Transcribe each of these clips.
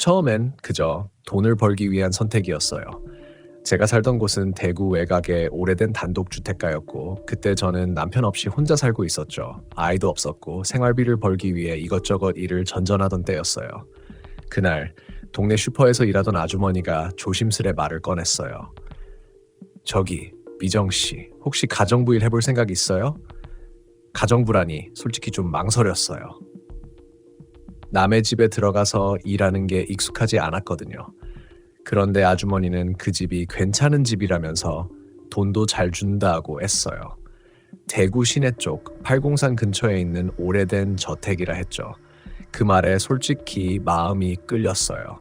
처음엔 그저 돈을 벌기 위한 선택이었어요. 제가 살던 곳은 대구 외곽의 오래된 단독주택가였고 그때 저는 남편 없이 혼자 살고 있었죠. 아이도 없었고 생활비를 벌기 위해 이것저것 일을 전전하던 때였어요. 그날 동네 슈퍼에서 일하던 아주머니가 조심스레 말을 꺼냈어요. 저기 미정 씨, 혹시 가정부 일 해볼 생각 있어요? 가정부라니 솔직히 좀 망설였어요. 남의 집에 들어가서 일하는 게 익숙하지 않았거든요. 그런데 아주머니는 그 집이 괜찮은 집이라면서 돈도 잘 준다고 했어요. 대구 시내 쪽 팔공산 근처에 있는 오래된 저택이라 했죠. 그 말에 솔직히 마음이 끌렸어요.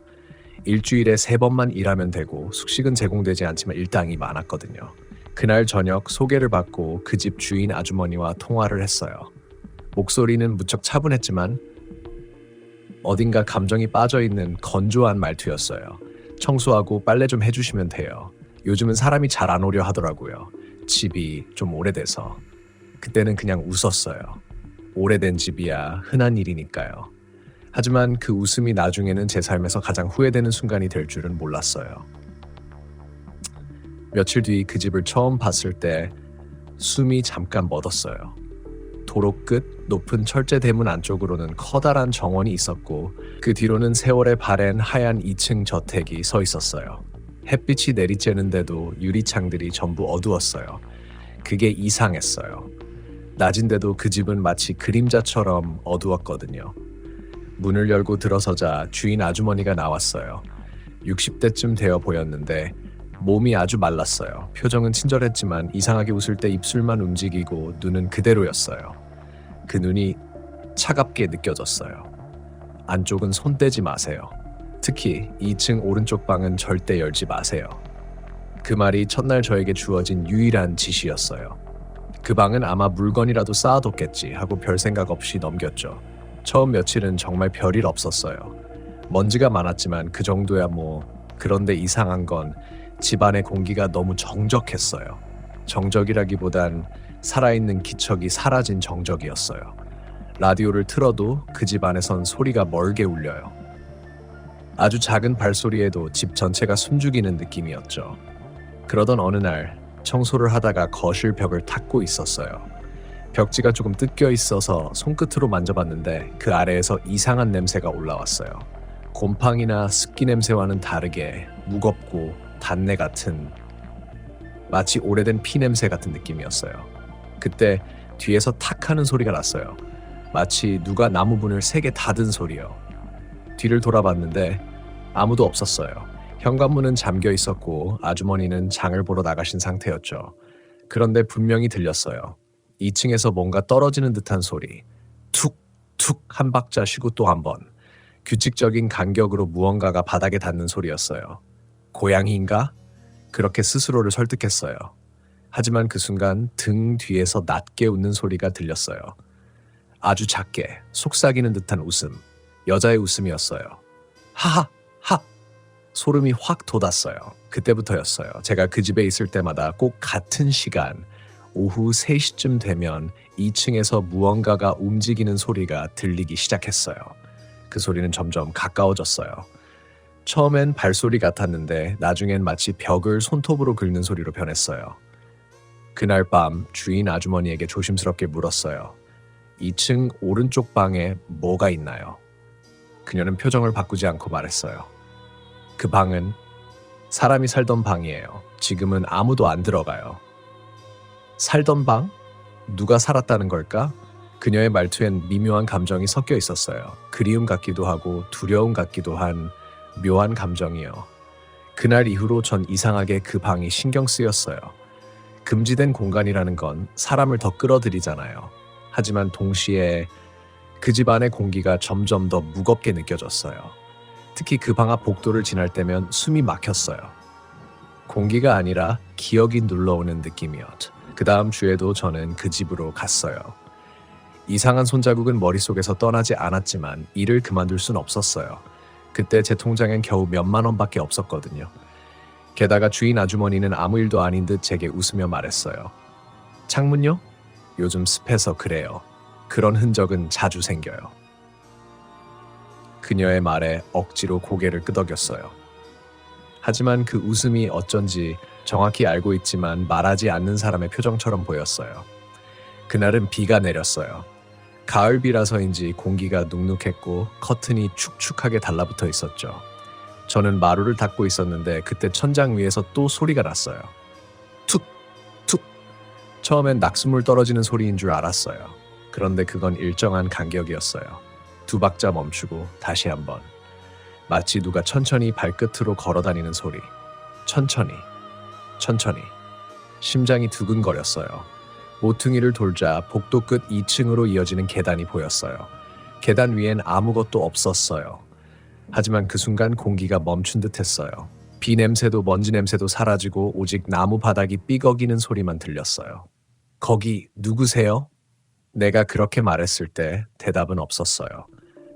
일주일에 3번만 일하면 되고 숙식은 제공되지 않지만 일당이 많았거든요. 그날 저녁 소개를 받고 그 집 주인 아주머니와 통화를 했어요. 목소리는 무척 차분했지만 어딘가 감정이 빠져있는 건조한 말투였어요. 청소하고 빨래 좀 해주시면 돼요. 요즘은 사람이 잘 안 오려 하더라고요. 집이 좀 오래돼서. 그때는 그냥 웃었어요. 오래된 집이야 흔한 일이니까요. 하지만 그 웃음이 나중에는 제 삶에서 가장 후회되는 순간이 될 줄은 몰랐어요. 며칠 뒤 그 집을 처음 봤을 때 숨이 잠깐 멎었어요. 도로 끝 높은 철제 대문 안쪽으로는 커다란 정원이 있었고 그 뒤로는 세월에 바랜 하얀 2층 저택이 서 있었어요. 햇빛이 내리쬐는데도 유리창들이 전부 어두웠어요. 그게 이상했어요. 낮인데도 그 집은 마치 그림자처럼 어두웠거든요. 문을 열고 들어서자 주인 아주머니가 나왔어요. 60대쯤 되어 보였는데 몸이 아주 말랐어요. 표정은 친절했지만 이상하게 웃을 때 입술만 움직이고 눈은 그대로였어요. 그 눈이 차갑게 느껴졌어요. 안쪽은 손대지 마세요. 특히 2층 오른쪽 방은 절대 열지 마세요. 그 말이 첫날 저에게 주어진 유일한 지시였어요. 그 방은 아마 물건이라도 쌓아뒀겠지 하고 별 생각 없이 넘겼죠. 처음 며칠은 정말 별일 없었어요. 먼지가 많았지만 그 정도야 뭐. 그런데 이상한 건 집안의 공기가 너무 정적했어요. 정적이라기보단 살아있는 기척이 사라진 정적이었어요. 라디오를 틀어도 그 집 안에선 소리가 멀게 울려요. 아주 작은 발소리에도 집 전체가 숨죽이는 느낌이었죠. 그러던 어느 날 청소를 하다가 거실 벽을 닦고 있었어요. 벽지가 조금 뜯겨 있어서 손끝으로 만져봤는데 그 아래에서 이상한 냄새가 올라왔어요. 곰팡이나 습기 냄새와는 다르게 무겁고 단내 같은, 마치 오래된 피 냄새 같은 느낌이었어요. 그때 뒤에서 탁 하는 소리가 났어요. 마치 누가 나무문을 3개 닫은 소리요. 뒤를 돌아봤는데 아무도 없었어요. 현관문은 잠겨 있었고 아주머니는 장을 보러 나가신 상태였죠. 그런데 분명히 들렸어요. 2층에서 뭔가 떨어지는 듯한 소리. 툭, 툭 한 박자 쉬고 또 한 번. 규칙적인 간격으로 무언가가 바닥에 닿는 소리였어요. 고양이인가? 그렇게 스스로를 설득했어요. 하지만 그 순간 등 뒤에서 낮게 웃는 소리가 들렸어요. 아주 작게 속삭이는 듯한 웃음. 여자의 웃음이었어요. 하하! 하! 소름이 확 돋았어요. 그때부터였어요. 제가 그 집에 있을 때마다 꼭 같은 시간, 오후 3시쯤 되면 2층에서 무언가가 움직이는 소리가 들리기 시작했어요. 그 소리는 점점 가까워졌어요. 처음엔 발소리 같았는데 나중엔 마치 벽을 손톱으로 긁는 소리로 변했어요. 그날 밤 주인 아주머니에게 조심스럽게 물었어요. 2층 오른쪽 방에 뭐가 있나요? 그녀는 표정을 바꾸지 않고 말했어요. 그 방은 사람이 살던 방이에요. 지금은 아무도 안 들어가요. 살던 방? 누가 살았다는 걸까? 그녀의 말투엔 미묘한 감정이 섞여 있었어요. 그리움 같기도 하고 두려움 같기도 한 묘한 감정이요. 그날 이후로 전 이상하게 그 방이 신경 쓰였어요. 금지된 공간이라는 건 사람을 더 끌어들이잖아요. 하지만 동시에 그 집 안의 공기가 점점 더 무겁게 느껴졌어요. 특히 그 방 앞 복도를 지날 때면 숨이 막혔어요. 공기가 아니라 기억이 눌러오는 느낌이었. 그 다음 주에도 저는 그 집으로 갔어요. 이상한 손자국은 머릿속에서 떠나지 않았지만 일을 그만둘 순 없었어요. 그때 제 통장엔 겨우 몇만 원밖에 없었거든요. 게다가 주인 아주머니는 아무 일도 아닌 듯 제게 웃으며 말했어요. 창문요? 요즘 습해서 그래요. 그런 흔적은 자주 생겨요. 그녀의 말에 억지로 고개를 끄덕였어요. 하지만 그 웃음이 어쩐지 정확히 알고 있지만 말하지 않는 사람의 표정처럼 보였어요. 그날은 비가 내렸어요. 가을비라서인지 공기가 눅눅했고 커튼이 축축하게 달라붙어 있었죠. 저는 마루를 닦고 있었는데 그때 천장 위에서 또 소리가 났어요. 툭! 툭! 처음엔 낙수물 떨어지는 소리인 줄 알았어요. 그런데 그건 일정한 간격이었어요. 2박자 멈추고 다시 한번. 마치 누가 천천히 발끝으로 걸어다니는 소리. 천천히. 천천히. 심장이 두근거렸어요. 모퉁이를 돌자 복도 끝 2층으로 이어지는 계단이 보였어요. 계단 위엔 아무것도 없었어요. 하지만 그 순간 공기가 멈춘 듯 했어요. 비 냄새도 먼지 냄새도 사라지고 오직 나무 바닥이 삐걱이는 소리만 들렸어요. 거기 누구세요? 내가 그렇게 말했을 때 대답은 없었어요.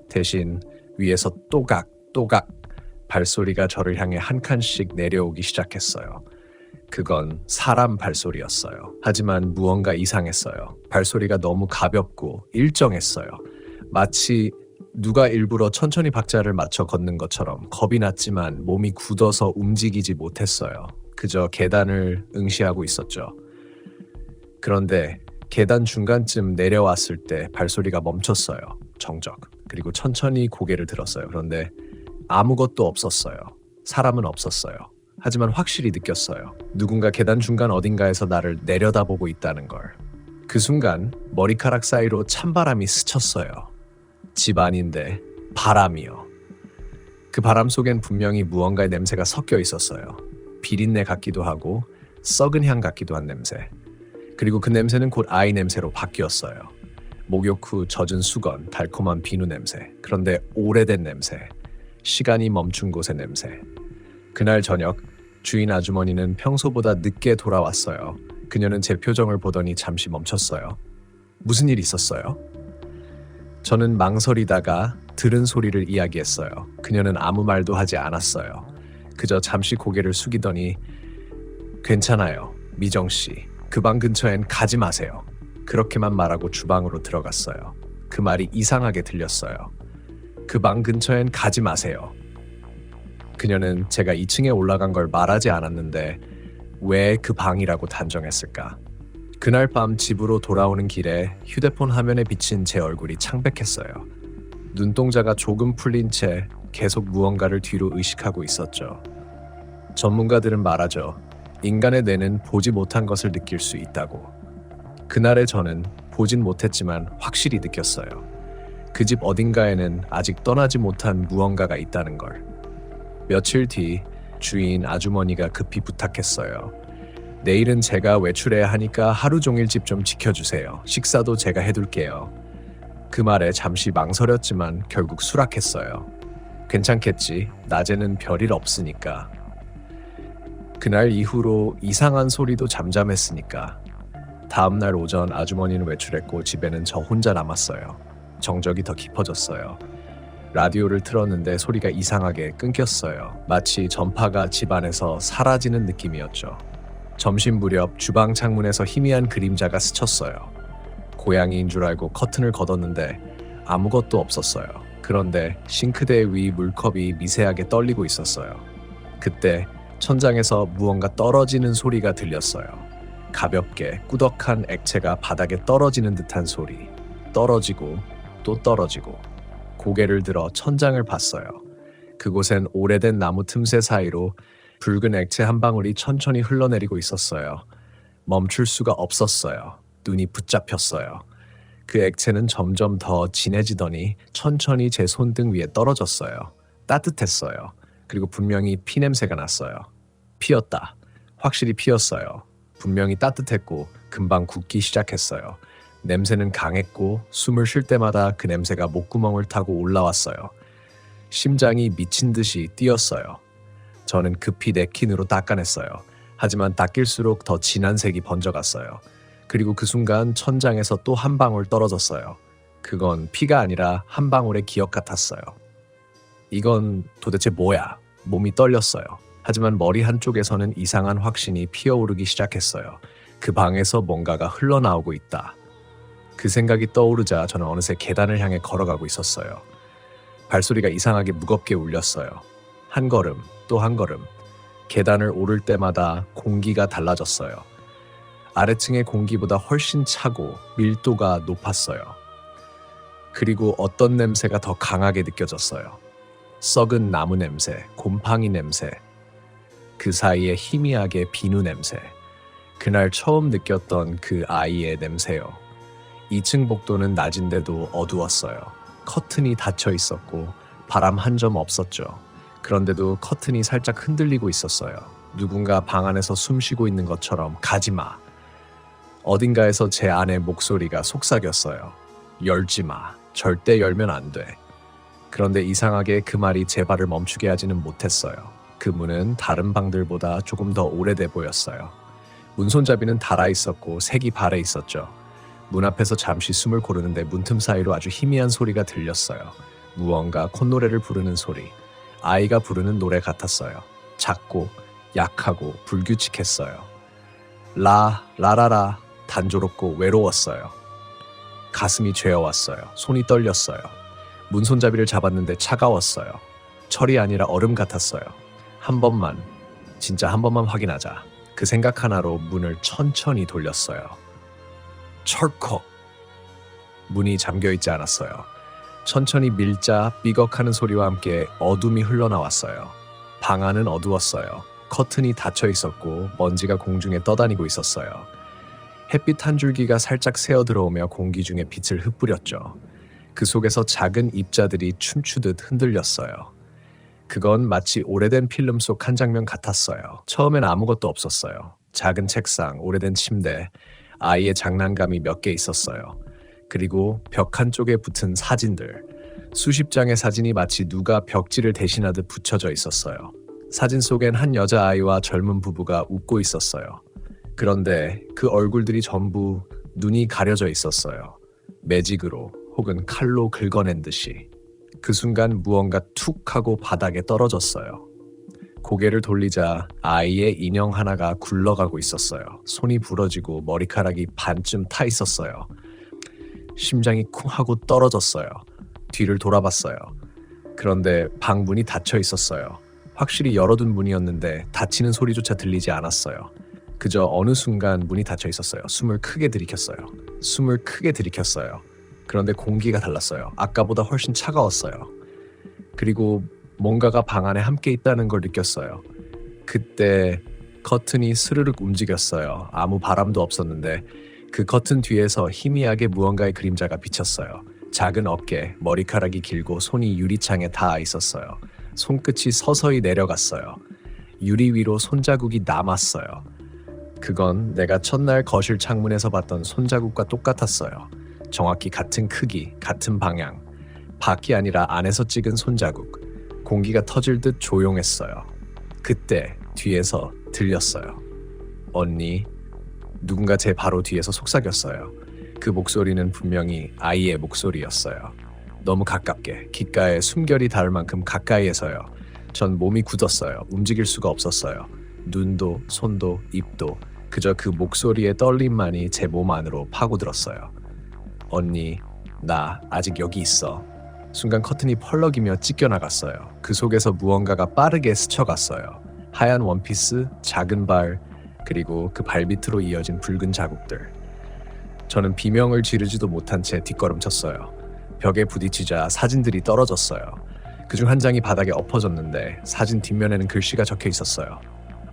대신 위에서 또각 또각 발소리가 저를 향해 한 칸씩 내려오기 시작했어요. 그건 사람 발소리였어요. 하지만 무언가 이상했어요. 발소리가 너무 가볍고 일정했어요. 마치 누가 일부러 천천히 박자를 맞춰 걷는 것처럼 겁이 났지만 몸이 굳어서 움직이지 못했어요. 그저 계단을 응시하고 있었죠. 그런데 계단 중간쯤 내려왔을 때 발소리가 멈췄어요. 정적. 그리고 천천히 고개를 들었어요. 그런데 아무것도 없었어요. 사람은 없었어요. 하지만 확실히 느꼈어요. 누군가 계단 중간 어딘가에서 나를 내려다보고 있다는 걸. 그 순간 머리카락 사이로 찬바람이 스쳤어요. 집 안인데 바람이요. 그 바람 속엔 분명히 무언가의 냄새가 섞여 있었어요. 비린내 같기도 하고 썩은 향 같기도 한 냄새. 그리고 그 냄새는 곧 아이 냄새로 바뀌었어요. 목욕 후 젖은 수건, 달콤한 비누 냄새. 그런데 오래된 냄새. 시간이 멈춘 곳의 냄새. 그날 저녁 주인 아주머니는 평소보다 늦게 돌아왔어요. 그녀는 제 표정을 보더니 잠시 멈췄어요. 무슨 일 있었어요? 저는 망설이다가 들은 소리를 이야기했어요. 그녀는 아무 말도 하지 않았어요. 그저 잠시 고개를 숙이더니 괜찮아요, 미정 씨. 그 방 근처엔 가지 마세요. 그렇게만 말하고 주방으로 들어갔어요. 그 말이 이상하게 들렸어요. 그 방 근처엔 가지 마세요. 그녀는 제가 2층에 올라간 걸 말하지 않았는데 왜 그 방이라고 단정했을까? 그날 밤 집으로 돌아오는 길에 휴대폰 화면에 비친 제 얼굴이 창백했어요. 눈동자가 조금 풀린 채 계속 무언가를 뒤로 의식하고 있었죠. 전문가들은 말하죠. 인간의 뇌는 보지 못한 것을 느낄 수 있다고. 그날의 저는 보진 못했지만 확실히 느꼈어요. 그 집 어딘가에는 아직 떠나지 못한 무언가가 있다는 걸. 며칠 뒤 주인 아주머니가 급히 부탁했어요. 내일은 제가 외출해야 하니까 하루 종일 집 좀 지켜주세요. 식사도 제가 해둘게요. 그 말에 잠시 망설였지만 결국 수락했어요. 괜찮겠지. 낮에는 별일 없으니까. 그날 이후로 이상한 소리도 잠잠했으니까. 다음날 오전 아주머니는 외출했고 집에는 저 혼자 남았어요. 정적이 더 깊어졌어요. 라디오를 틀었는데 소리가 이상하게 끊겼어요. 마치 전파가 집안에서 사라지는 느낌이었죠. 점심 무렵 주방 창문에서 희미한 그림자가 스쳤어요. 고양이인 줄 알고 커튼을 걷었는데 아무것도 없었어요. 그런데 싱크대 위 물컵이 미세하게 떨리고 있었어요. 그때 천장에서 무언가 떨어지는 소리가 들렸어요. 가볍게 꾸덕한 액체가 바닥에 떨어지는 듯한 소리. 떨어지고 또 떨어지고. 고개를 들어 천장을 봤어요. 그곳엔 오래된 나무 틈새 사이로 붉은 액체 한 방울이 천천히 흘러내리고 있었어요. 멈출 수가 없었어요. 눈이 붙잡혔어요. 그 액체는 점점 더 진해지더니 천천히 제 손등 위에 떨어졌어요. 따뜻했어요. 그리고 분명히 피 냄새가 났어요. 피었다. 확실히 피었어요. 분명히 따뜻했고 금방 굳기 시작했어요. 냄새는 강했고 숨을 쉴 때마다 그 냄새가 목구멍을 타고 올라왔어요. 심장이 미친 듯이 뛰었어요. 저는 급히 냅킨으로 닦아냈어요. 하지만 닦일수록 더 진한 색이 번져갔어요. 그리고 그 순간 천장에서 또 한 방울 떨어졌어요. 그건 피가 아니라 한 방울의 기억 같았어요. 이건 도대체 뭐야? 몸이 떨렸어요. 하지만 머리 한쪽에서는 이상한 확신이 피어오르기 시작했어요. 그 방에서 뭔가가 흘러나오고 있다. 그 생각이 떠오르자 저는 어느새 계단을 향해 걸어가고 있었어요. 발소리가 이상하게 무겁게 울렸어요. 한 걸음, 또 한 걸음. 계단을 오를 때마다 공기가 달라졌어요. 아래층의 공기보다 훨씬 차고 밀도가 높았어요. 그리고 어떤 냄새가 더 강하게 느껴졌어요. 썩은 나무 냄새, 곰팡이 냄새, 그 사이에 희미하게 비누 냄새. 그날 처음 느꼈던 그 아이의 냄새요. 2층 복도는 낮인데도 어두웠어요. 커튼이 닫혀 있었고 바람 한 점 없었죠. 그런데도 커튼이 살짝 흔들리고 있었어요. 누군가 방 안에서 숨 쉬고 있는 것처럼 가지마. 어딘가에서 제 아내 목소리가 속삭였어요. 열지마. 절대 열면 안 돼. 그런데 이상하게 그 말이 제 발을 멈추게 하지는 못했어요. 그 문은 다른 방들보다 조금 더 오래돼 보였어요. 문손잡이는 달아 있었고 색이 발에 있었죠. 문 앞에서 잠시 숨을 고르는데 문틈 사이로 아주 희미한 소리가 들렸어요. 무언가 콧노래를 부르는 소리. 아이가 부르는 노래 같았어요. 작고 약하고 불규칙했어요. 라라라 단조롭고 외로웠어요. 가슴이 죄어왔어요. 손이 떨렸어요. 문손잡이를 잡았는데 차가웠어요. 철이 아니라 얼음 같았어요. 한 번만, 진짜 한 번만 확인하자. 그 생각 하나로 문을 천천히 돌렸어요. 철컥! 문이 잠겨있지 않았어요. 천천히 밀자 삐걱하는 소리와 함께 어둠이 흘러나왔어요. 방 안은 어두웠어요. 커튼이 닫혀 있었고 먼지가 공중에 떠다니고 있었어요. 햇빛 한 줄기가 살짝 새어 들어오며 공기 중에 빛을 흩뿌렸죠. 그 속에서 작은 입자들이 춤추듯 흔들렸어요. 그건 마치 오래된 필름 속 한 장면 같았어요. 처음엔 아무것도 없었어요. 작은 책상, 오래된 침대, 아이의 장난감이 몇 개 있었어요. 그리고 벽 한쪽에 붙은 사진들. 수십 장의 사진이 마치 누가 벽지를 대신하듯 붙여져 있었어요. 사진 속엔 한 여자아이와 젊은 부부가 웃고 있었어요. 그런데 그 얼굴들이 전부 눈이 가려져 있었어요. 매직으로 혹은 칼로 긁어낸 듯이. 그 순간 무언가 툭 하고 바닥에 떨어졌어요. 고개를 돌리자 아이의 인형 하나가 굴러가고 있었어요. 손이 부러지고 머리카락이 반쯤 타 있었어요. 심장이 쿵 하고 떨어졌어요. 뒤를 돌아봤어요. 그런데 방 문이 닫혀 있었어요. 확실히 열어둔 문이었는데 닫히는 소리조차 들리지 않았어요. 그저 어느 순간 문이 닫혀 있었어요. 숨을 크게 들이켰어요. 그런데 공기가 달랐어요. 아까보다 훨씬 차가웠어요. 그리고 뭔가가 방 안에 함께 있다는 걸 느꼈어요. 그때 커튼이 스르륵 움직였어요. 아무 바람도 없었는데 그 커튼 뒤에서 희미하게 무언가의 그림자가 비쳤어요. 작은 어깨, 머리카락이 길고 손이 유리창에 닿아 있었어요. 손끝이 서서히 내려갔어요. 유리 위로 손자국이 남았어요. 그건 내가 첫날 거실 창문에서 봤던 손자국과 똑같았어요. 정확히 같은 크기, 같은 방향. 밖이 아니라 안에서 찍은 손자국. 공기가 터질 듯 조용했어요. 그때 뒤에서 들렸어요. 언니, 누군가 제 바로 뒤에서 속삭였어요. 그 목소리는 분명히 아이의 목소리였어요. 너무 가깝게, 귓가에 숨결이 닿을 만큼 가까이에서요. 전 몸이 굳었어요. 움직일 수가 없었어요. 눈도, 손도, 입도 그저 그 목소리의 떨림만이 제 몸 안으로 파고들었어요. 언니, 나 아직 여기 있어. 순간 커튼이 펄럭이며 찢겨나갔어요. 그 속에서 무언가가 빠르게 스쳐갔어요. 하얀 원피스, 작은 발, 그리고 그 발밑으로 이어진 붉은 자국들. 저는 비명을 지르지도 못한 채 뒷걸음쳤어요. 벽에 부딪히자 사진들이 떨어졌어요. 그중 한 장이 바닥에 엎어졌는데 사진 뒷면에는 글씨가 적혀 있었어요.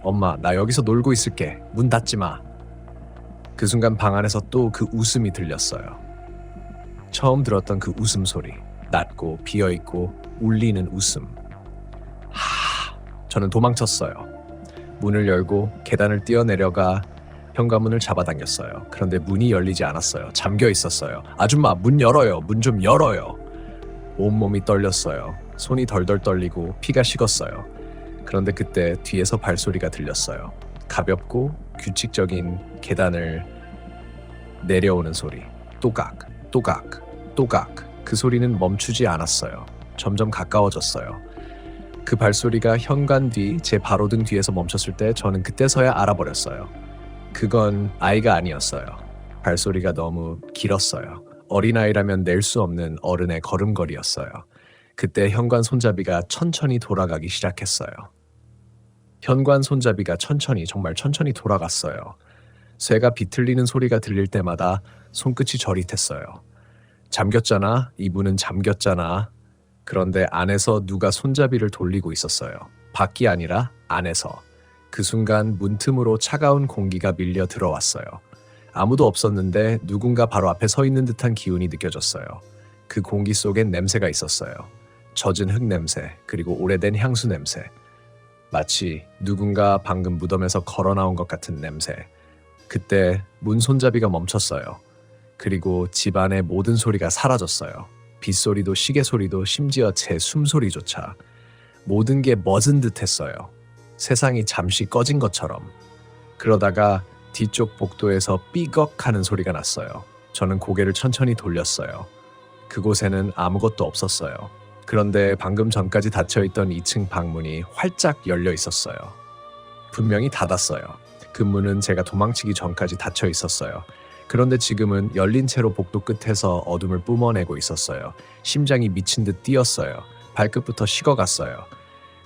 엄마, 나 여기서 놀고 있을게. 문 닫지 마. 그 순간 방 안에서 또 그 웃음이 들렸어요. 처음 들었던 그 웃음소리. 낮고 비어있고 울리는 웃음. 저는 도망쳤어요. 문을 열고 계단을 뛰어내려가 현관문을 잡아당겼어요. 그런데 문이 열리지 않았어요. 잠겨 있었어요. 아줌마, 문 열어요. 문 좀 열어요. 온몸이 떨렸어요. 손이 덜덜 떨리고 피가 식었어요. 그런데 그때 뒤에서 발소리가 들렸어요. 가볍고 규칙적인 계단을 내려오는 소리. 또각, 또각, 또각. 그 소리는 멈추지 않았어요. 점점 가까워졌어요. 그 발소리가 현관 뒤 제 바로 등 뒤에서 멈췄을 때 저는 그때서야 알아버렸어요. 그건 아이가 아니었어요. 발소리가 너무 길었어요. 어린아이라면 낼 수 없는 어른의 걸음걸이였어요. 그때 현관 손잡이가 천천히 돌아가기 시작했어요. 현관 손잡이가 정말 천천히 돌아갔어요. 쇠가 비틀리는 소리가 들릴 때마다 손끝이 저릿했어요. 잠겼잖아. 이 문은 잠겼잖아. 그런데 안에서 누가 손잡이를 돌리고 있었어요. 밖이 아니라 안에서. 그 순간 문틈으로 차가운 공기가 밀려 들어왔어요. 아무도 없었는데 누군가 바로 앞에 서 있는 듯한 기운이 느껴졌어요. 그 공기 속엔 냄새가 있었어요. 젖은 흙 냄새, 그리고 오래된 향수 냄새. 마치 누군가 방금 무덤에서 걸어 나온 것 같은 냄새. 그때 문 손잡이가 멈췄어요. 그리고 집안의 모든 소리가 사라졌어요. 빗소리도 시계소리도 심지어 제 숨소리조차. 모든 게 멎은 듯했어요. 세상이 잠시 꺼진 것처럼. 그러다가 뒤쪽 복도에서 삐걱 하는 소리가 났어요. 저는 고개를 천천히 돌렸어요. 그곳에는 아무것도 없었어요. 그런데 방금 전까지 닫혀있던 2층 방문이 활짝 열려 있었어요. 분명히 닫았어요. 그 문은 제가 도망치기 전까지 닫혀 있었어요. 그런데 지금은 열린 채로 복도 끝에서 어둠을 뿜어내고 있었어요. 심장이 미친 듯 뛰었어요. 발끝부터 식어갔어요.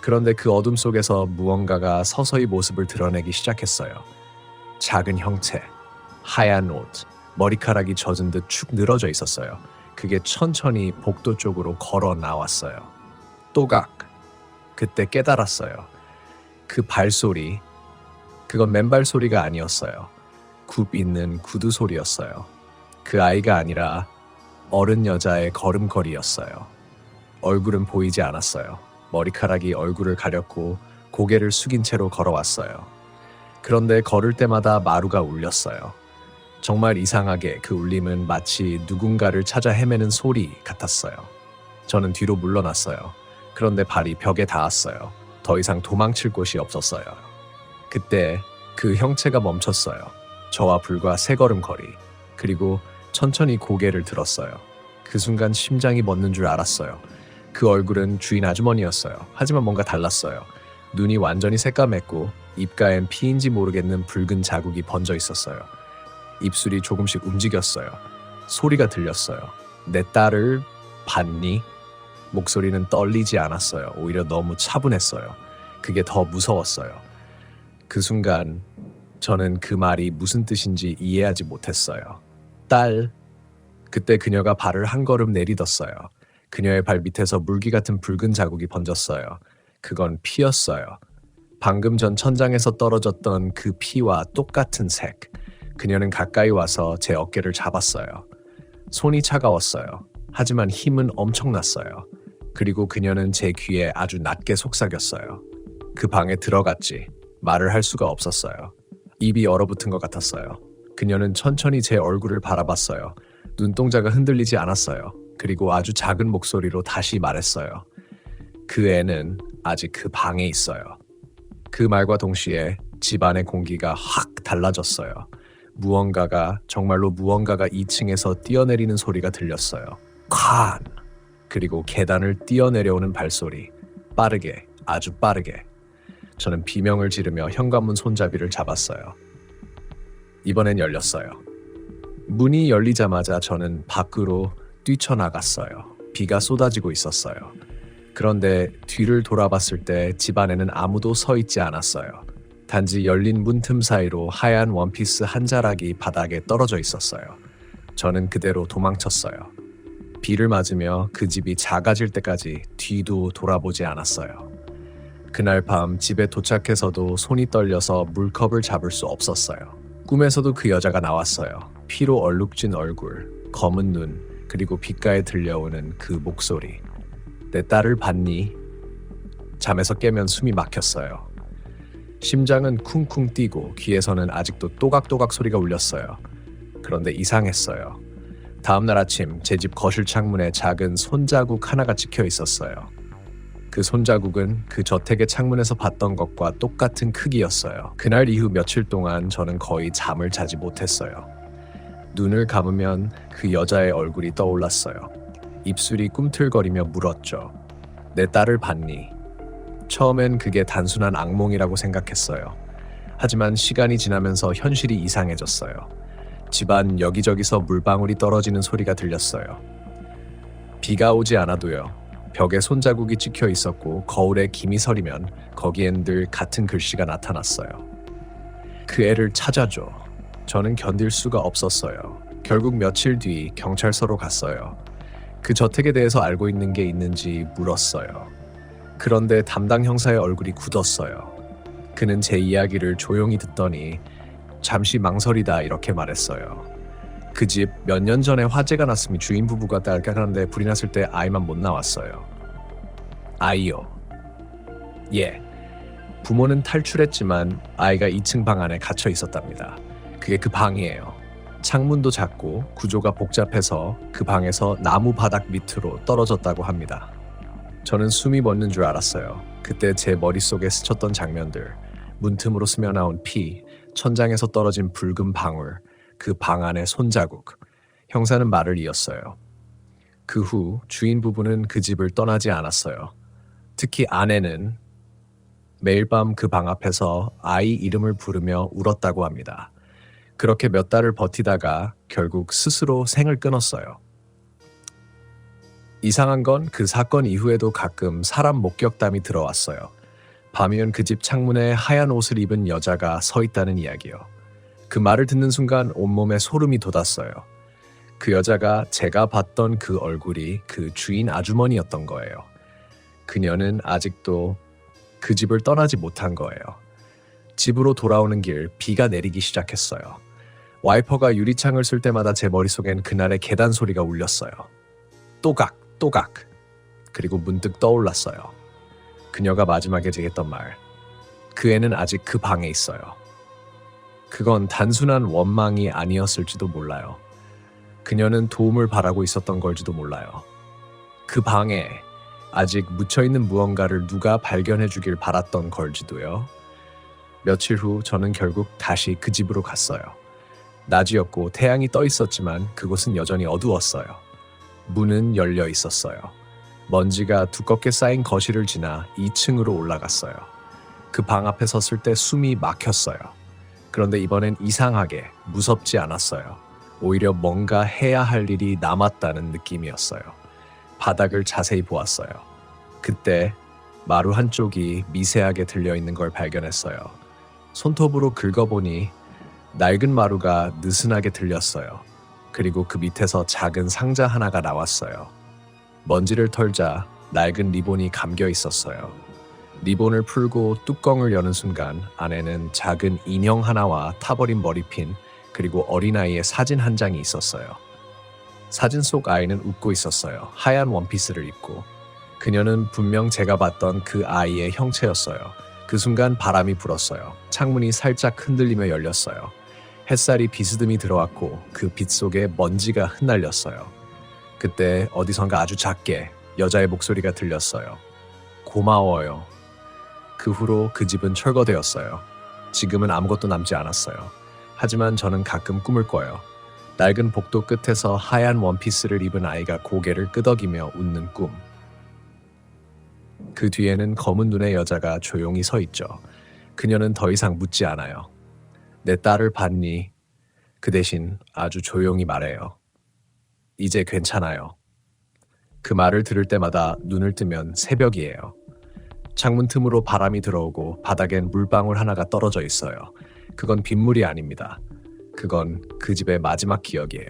그런데 그 어둠 속에서 무언가가 서서히 모습을 드러내기 시작했어요. 작은 형체, 하얀 옷, 머리카락이 젖은 듯 축 늘어져 있었어요. 그게 천천히 복도 쪽으로 걸어 나왔어요. 또각. 그때 깨달았어요. 그 발소리, 그건 맨발 소리가 아니었어요. 굽 있는 구두 소리였어요. 그 아이가 아니라 어른 여자의 걸음걸이였어요. 얼굴은 보이지 않았어요. 머리카락이 얼굴을 가렸고 고개를 숙인 채로 걸어왔어요. 그런데 걸을 때마다 마루가 울렸어요. 정말 이상하게 그 울림은 마치 누군가를 찾아 헤매는 소리 같았어요. 저는 뒤로 물러났어요. 그런데 발이 벽에 닿았어요. 더 이상 도망칠 곳이 없었어요. 그때 그 형체가 멈췄어요. 저와 불과 3걸음 거리. 그리고 천천히 고개를 들었어요. 그 순간 심장이 멎는 줄 알았어요. 그 얼굴은 주인 아주머니였어요. 하지만 뭔가 달랐어요. 눈이 완전히 새까맸고 입가엔 피인지 모르겠는 붉은 자국이 번져 있었어요. 입술이 조금씩 움직였어요. 소리가 들렸어요. 내 딸을 봤니? 목소리는 떨리지 않았어요. 오히려 너무 차분했어요. 그게 더 무서웠어요. 그 순간 저는 그 말이 무슨 뜻인지 이해하지 못했어요. 딸. 그때 그녀가 발을 한 걸음 내딛었어요. 그녀의 발 밑에서 물기 같은 붉은 자국이 번졌어요. 그건 피였어요. 방금 전 천장에서 떨어졌던 그 피와 똑같은 색. 그녀는 가까이 와서 제 어깨를 잡았어요. 손이 차가웠어요. 하지만 힘은 엄청났어요. 그리고 그녀는 제 귀에 아주 낮게 속삭였어요. 그 방에 들어갔지. 말을 할 수가 없었어요. 입이 얼어붙은 것 같았어요. 그녀는 천천히 제 얼굴을 바라봤어요. 눈동자가 흔들리지 않았어요. 그리고 아주 작은 목소리로 다시 말했어요. 그 애는 아직 그 방에 있어요. 그 말과 동시에 집안의 공기가 확 달라졌어요. 정말로 무언가가 2층에서 뛰어내리는 소리가 들렸어요. 쾅! 그리고 계단을 뛰어내려오는 발소리. 빠르게, 아주 빠르게. 저는 비명을 지르며 현관문 손잡이를 잡았어요. 이번엔 열렸어요. 문이 열리자마자 저는 밖으로 뛰쳐나갔어요. 비가 쏟아지고 있었어요. 그런데 뒤를 돌아봤을 때 집 안에는 아무도 서 있지 않았어요. 단지 열린 문틈 사이로 하얀 원피스 한 자락이 바닥에 떨어져 있었어요. 저는 그대로 도망쳤어요. 비를 맞으며 그 집이 작아질 때까지 뒤도 돌아보지 않았어요. 그날 밤 집에 도착해서도 손이 떨려서 물컵을 잡을 수 없었어요. 꿈에서도 그 여자가 나왔어요. 피로 얼룩진 얼굴, 검은 눈, 그리고 귓가에 들려오는 그 목소리. 내 딸을 봤니? 잠에서 깨면 숨이 막혔어요. 심장은 쿵쿵 뛰고 귀에서는 아직도 또각또각 소리가 울렸어요. 그런데 이상했어요. 다음날 아침 제 집 거실 창문에 작은 손자국 하나가 찍혀 있었어요. 그 손자국은 그 저택의 창문에서 봤던 것과 똑같은 크기였어요. 그날 이후 며칠 동안 저는 거의 잠을 자지 못했어요. 눈을 감으면 그 여자의 얼굴이 떠올랐어요. 입술이 꿈틀거리며 물었죠. 내 딸을 봤니? 처음엔 그게 단순한 악몽이라고 생각했어요. 하지만 시간이 지나면서 현실이 이상해졌어요. 집안 여기저기서 물방울이 떨어지는 소리가 들렸어요. 비가 오지 않아도요. 벽에 손자국이 찍혀 있었고 거울에 김이 서리면 거기엔 늘 같은 글씨가 나타났어요. 그 애를 찾아줘. 저는 견딜 수가 없었어요. 결국 며칠 뒤 경찰서로 갔어요. 그 저택에 대해서 알고 있는 게 있는지 물었어요. 그런데 담당 형사의 얼굴이 굳었어요. 그는 제 이야기를 조용히 듣더니 잠시 망설이다 이렇게 말했어요. 그 집 몇 년 전에 화재가 났으니 주인 부부가 딸깍하는데 불이 났을 때 아이만 못 나왔어요. 아이요. 예. 부모는 탈출했지만 아이가 2층 방 안에 gat혀 있었답니다. 그게 그 방이에요. 창문도 작고 구조가 복잡해서 그 방에서 나무 바닥 밑으로 떨어졌다고 합니다. 저는 숨이 멎는 줄 알았어요. 그때 제 머릿속에 스쳤던 장면들, 문틈으로 스며나온 피, 천장에서 떨어진 붉은 방울, 그 방 안의 손자국. 형사는 말을 이었어요. 그 후 주인 부부는 그 집을 떠나지 않았어요. 특히 아내는 매일 밤 그 방 앞에서 아이 이름을 부르며 울었다고 합니다. 그렇게 몇 달을 버티다가 결국 스스로 생을 끊었어요. 이상한 건 그 사건 이후에도 가끔 사람 목격담이 들어왔어요. 밤이면 그 집 창문에 하얀 옷을 입은 여자가 서 있다는 이야기요. 그 말을 듣는 순간 온몸에 소름이 돋았어요. 그 여자가 제가 봤던 그 얼굴이 그 주인 아주머니였던 거예요. 그녀는 아직도 그 집을 떠나지 못한 거예요. 집으로 돌아오는 길 비가 내리기 시작했어요. 와이퍼가 유리창을 쓸 때마다 제 머릿속엔 그날의 계단 소리가 울렸어요. 또각, 또각. 그리고 문득 떠올랐어요. 그녀가 마지막에 제기했던 말. 그 애는 아직 그 방에 있어요. 그건 단순한 원망이 아니었을지도 몰라요. 그녀는 도움을 바라고 있었던 걸지도 몰라요. 그 방에 아직 묻혀있는 무언가를 누가 발견해 주길 바랐던 걸지도요. 며칠 후 저는 결국 다시 그 집으로 갔어요. 낮이었고 태양이 떠 있었지만 그곳은 여전히 어두웠어요. 문은 열려 있었어요. 먼지가 두껍게 쌓인 거실을 지나 2층으로 올라갔어요. 그 방 앞에 섰을 때 숨이 막혔어요. 그런데 이번엔 이상하게 무섭지 않았어요. 오히려 뭔가 해야 할 일이 남았다는 느낌이었어요. 바닥을 자세히 보았어요. 그때 마루 한쪽이 미세하게 들려있는 걸 발견했어요. 손톱으로 긁어보니 낡은 마루가 느슨하게 들렸어요. 그리고 그 밑에서 작은 상자 하나가 나왔어요. 먼지를 털자 낡은 리본이 감겨 있었어요. 리본을 풀고 뚜껑을 여는 순간 안에는 작은 인형 하나와 타버린 머리핀 그리고 어린아이의 사진 한 장이 있었어요. 사진 속 아이는 웃고 있었어요. 하얀 원피스를 입고. 그녀는 분명 제가 봤던 그 아이의 형체였어요. 그 순간 바람이 불었어요. 창문이 살짝 흔들리며 열렸어요. 햇살이 비스듬히 들어왔고 그 빛 속에 먼지가 흩날렸어요. 그때 어디선가 아주 작게 여자의 목소리가 들렸어요. 고마워요. 그 후로 그 집은 철거되었어요. 지금은 아무것도 남지 않았어요. 하지만 저는 가끔 꿈을 꿔요. 낡은 복도 끝에서 하얀 원피스를 입은 아이가 고개를 끄덕이며 웃는 꿈. 그 뒤에는 검은 눈의 여자가 조용히 서 있죠. 그녀는 더 이상 묻지 않아요. 내 딸을 봤니? 그 대신 아주 조용히 말해요. 이제 괜찮아요. 그 말을 들을 때마다 눈을 뜨면 새벽이에요. 창문 틈으로 바람이 들어오고 바닥엔 물방울 하나가 떨어져 있어요. 그건 빗물이 아닙니다. 그건 그 집의 마지막 기억이에요.